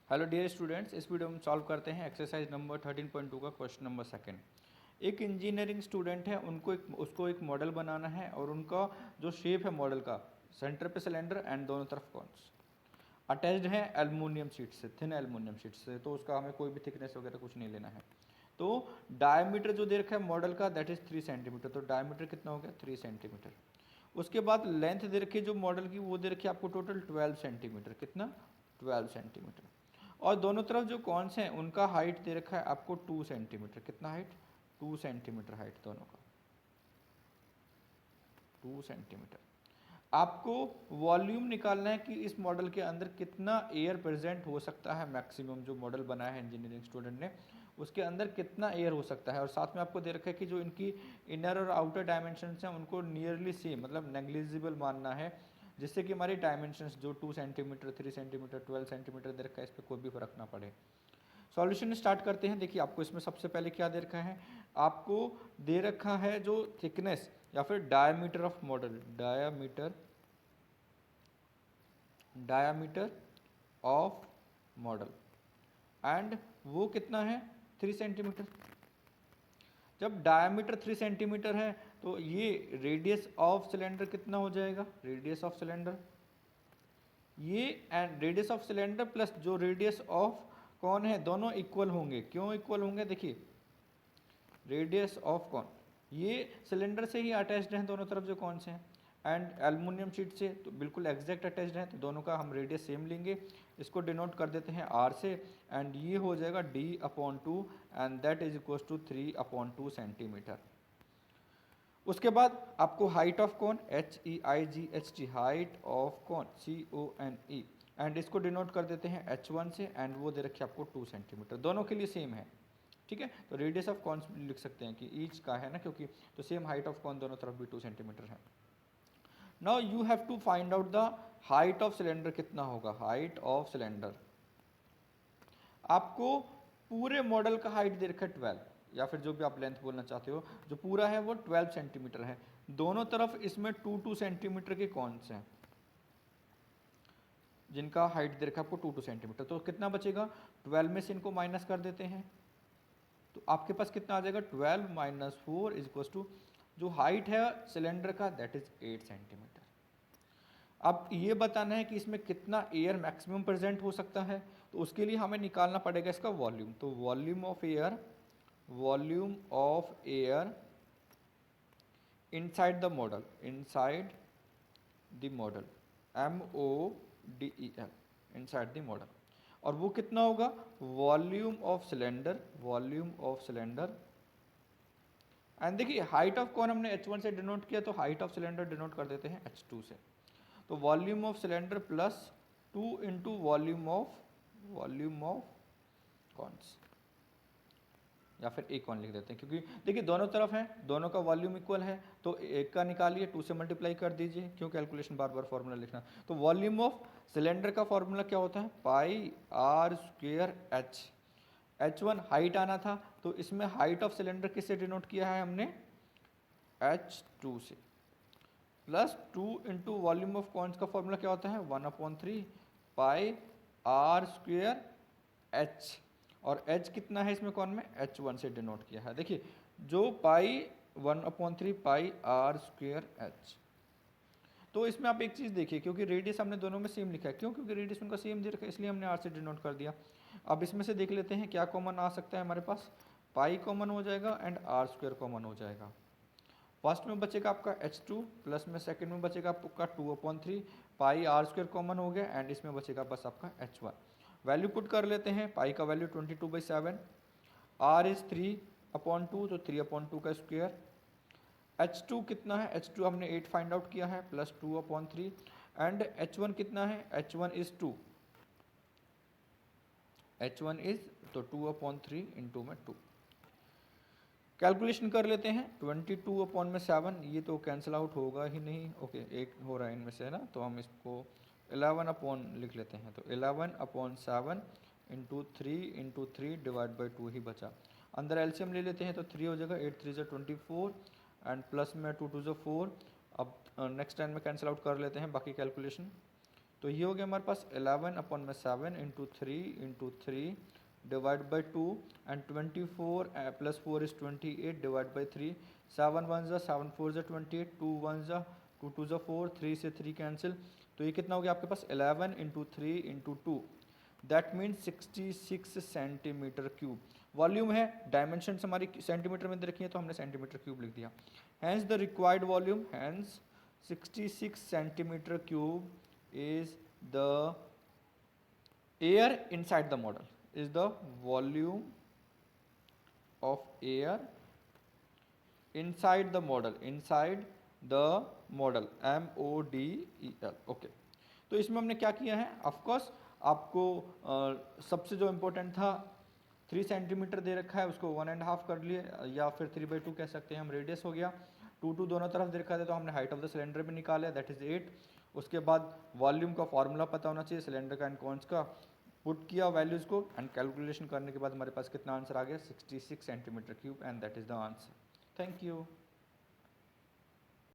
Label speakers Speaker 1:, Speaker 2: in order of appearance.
Speaker 1: Hello dear students, इस video में हम सॉल्व करते हैं एक्सरसाइज नंबर 13.2 का क्वेश्चन नंबर सेकंड। एक इंजीनियरिंग स्टूडेंट है, उसको एक मॉडल बनाना है और उनका जो शेप है मॉडल का, सेंटर पे सिलेंडर एंड दोनों तरफ कॉन्स अटैच्ड है एल्युमिनियम शीट से, थिन एल्युमिनियम शीट से। तो उसका हमें कोई भी थिकनेस वगैरह कुछ नहीं लेना है। तो डायमीटर जो दे रखा है मॉडल का दैट इज 3 सेंटीमीटर। तो डायमीटर कितना हो गया 3 सेंटीमीटर। उसके बाद लेंथ दे रखी है जो मॉडल की, वो दे रखी है आपको टोटल 12 सेंटीमीटर। कितना 12 सेंटीमीटर। और दोनों तरफ जो कॉन्स हैं उनका हाइट दे रखा है आपको 2 सेंटीमीटर। कितना हाइट 2 सेंटीमीटर हाइट दोनों का 2 सेंटीमीटर। आपको वॉल्यूम निकालना है कि इस मॉडल के अंदर कितना एयर प्रेजेंट हो सकता है मैक्सिमम। जो मॉडल बनाया है इंजीनियरिंग स्टूडेंट ने उसके अंदर कितना एयर हो सकता है। और साथ में आपको दे रखा है कि जो इनकी इनर और आउटर डायमेंशंस हैं उनको नियरली सेम मतलब नेग्लिजिबल मानना है, जिससे कि हमारी डायमेंशंस जो 2 सेंटीमीटर 3 सेंटीमीटर 12 सेंटीमीटर दे रखा है इस पर कोई भी फर्क ना पड़े। सॉल्यूशन स्टार्ट करते हैं। देखिए आपको इसमें सबसे पहले क्या दे रखा है, आपको दे रखा है जो थिकनेस या फिर diameter of model, diameter of model and वो कितना है 3 सेंटीमीटर। जब डायमीटर 3 सेंटीमीटर है तो ये रेडियस ऑफ सिलेंडर कितना हो जाएगा, रेडियस ऑफ सिलेंडर ये and radius of cylinder plus जो रेडियस ऑफ कौन है दोनों इक्वल होंगे। क्यों इक्वल होंगे, देखिए रेडियस ऑफ कौन ये सिलेंडर से ही अटैच्ड हैं दोनों तरफ जो कौन से हैं एंड एल्युमिनियम शीट से तो बिल्कुल एग्जैक्ट अटैच्ड हैं। तो दोनों का हम रेडियस सेम लेंगे, इसको डिनोट कर देते हैं आर से एंड ये हो जाएगा d/2 and that is equal to 3/2 centimetre. उसके बाद आपको height of cone HEIGHT height of cone CONE and इसको डिनोट कर देते हैं H1 से एंड वो दे रखे आपको 2 सेंटीमीटर। दोनों के लिए सेम है, ठीक है। तो रेडियस ऑफ कॉन लिख सकते हैं कि ईच का है ना, क्योंकि तो सेम हाइट ऑफ कॉन दोनों तरफ भी 2 सेंटीमीटर है। Now you have to find out the height of cylinder कितना होगा। हाइट ऑफ सिलेंडर आपको पूरे मॉडल का हाइट दे रखा है 12 या फिर जो भी आप लेंथ बोलना चाहते हो, जो पूरा है वो 12 सेंटीमीटर है। दोनों तरफ इसमें 2-2 सेंटीमीटर के कॉन्स हैं जिनका हाइट दे रखा है आपको 2-2 सेंटीमीटर। तो कितना बचेगा, 12 में से इनको माइनस कर देते हैं तो आपके पास कितना आ जाएगा 12 - 4 इज इक्वल टू जो हाइट है सिलेंडर का दैट इज 8 सेंटीमीटर। अब ये बताना है कि इसमें कितना एयर मैक्सिमम प्रेजेंट हो सकता है, तो उसके लिए हमें निकालना पड़ेगा इसका वॉल्यूम। तो volume of air inside the model, MODEL inside the model. और वो कितना होगा वॉल्यूम ऑफ सिलेंडर एंड देखिए हाइट ऑफ कौन हमने H1 से डिनोट किया तो हाइट ऑफ सिलेंडर डिनोट कर देते हैं H2 से। तो volume of cylinder plus 2 into volume of cons या फिर एक कौन लिख देते हैं, क्योंकि देखिए दोनों तरफ हैं, दोनों का वॉल्यूम इक्वल है तो एक का निकालिए 2 से मल्टीप्लाई कर दीजिए, क्यों कैलकुलेशन बार बार फॉर्मूला लिखना। तो वॉल्यूम ऑफ सिलेंडर का फॉर्मूला क्या होता है πr² H1 हाइट आना था तो इसमें हाइट ऑफ सिलेंडर किससे डिनोट किया है हमने H2 से, plus 2 into volume of cons का फॉर्मूला क्या होता है 1/3 πr² H। और H कितना है इसमें कौन में H1 से डिनोट किया है। देखिए जो पाई 1/3 πr² H। तो इसमें आप एक चीज़ देखिए, क्योंकि रेडियस हमने दोनों में सेम लिखा है, क्यों क्योंकि रेडियस उनका सेम दे रखा है इसलिए हमने आर से डिनोट कर दिया। अब इसमें से देख लेते हैं क्या कॉमन आ सकता है हमारे पास, पाई कॉमन हो जाएगा एंड r² कॉमन हो जाएगा। फर्स्ट में बचेगा आपका H2 प्लस में सेकंड में बचेगा आपका 2/3 पाई r² कॉमन हो गया एंड इसमें बचेगा बस आपका H1। वैल्यू पुट कर लेते हैं, पाई का वैल्यू 22/7, r इज 3/2 तो 3/2 का स्क्वायर। H2 कितना है, H2 हमने 8 फाइंड आउट किया है प्लस 2/3 एंड H1 कितना है H1 इज 2, H1 इज तो 2/3 इंटू में 2। कैलकुलेशन कर लेते हैं 22/7 ये तो कैंसिल आउट होगा ही नहीं, ओके एक हो रहा है इनमें से है ना, तो हम इसको 11 लिख लेते हैं। तो 11/7 इंटू 3 डिवाइड बाई 2 ही बचा। अंदर एलसीएम ले लेते हैं तो 3 हो जाएगा, 8 3 24 एंड प्लस में 2 2 4। अब नेक्स्ट टाइम में कैंसिल आउट कर लेते हैं बाकी कैलकुलेशन। तो ये हो गया हमारे पास 11/7 into 3 divide by 2 and 24 plus 4 is 28 divide by 3, 7 1 ज़ा 7 4 ज़ा 28, 2 1 ज़ा 2 2 ज़ा 4, 3 से 3 कैंसिल, तो ये कितना हो गया आपके पास 11 into 3 into 2, that means 66 centimetre cube. Volume है, डायमेंशन हमारी सेंटीमीटर में दे रखी है तो हमने सेंटीमीटर क्यूब लिख दिया। Hence the required volume, hence 66 centimetre cube is the air inside the model, is the volume of air inside the model, inside the model, MODEL। Okay, तो इसमें हमने क्या किया है, ऑफ कोर्स आपको सबसे जो इम्पोर्टेंट था 3 सेंटीमीटर दे रखा है, उसको 1.5 कर लिए, या फिर 3/2 कह सकते हैं हम, रेडियस हो गया। 2 2 दोनों तरफ दे रखा था तो हमने हाइट ऑफ द सिलेंडर भी निकाला, दैट इज 8। उसके बाद वॉल्यूम का फॉर्मूला पता होना चाहिए, सिलेंडर का एंड कॉन्स का, पुट किया वैल्यूज़ को एंड कैलकुलेशन करने के बाद हमारे पास कितना आंसर आ गया, 66 centimetre cube, and that is the answer. Thank you.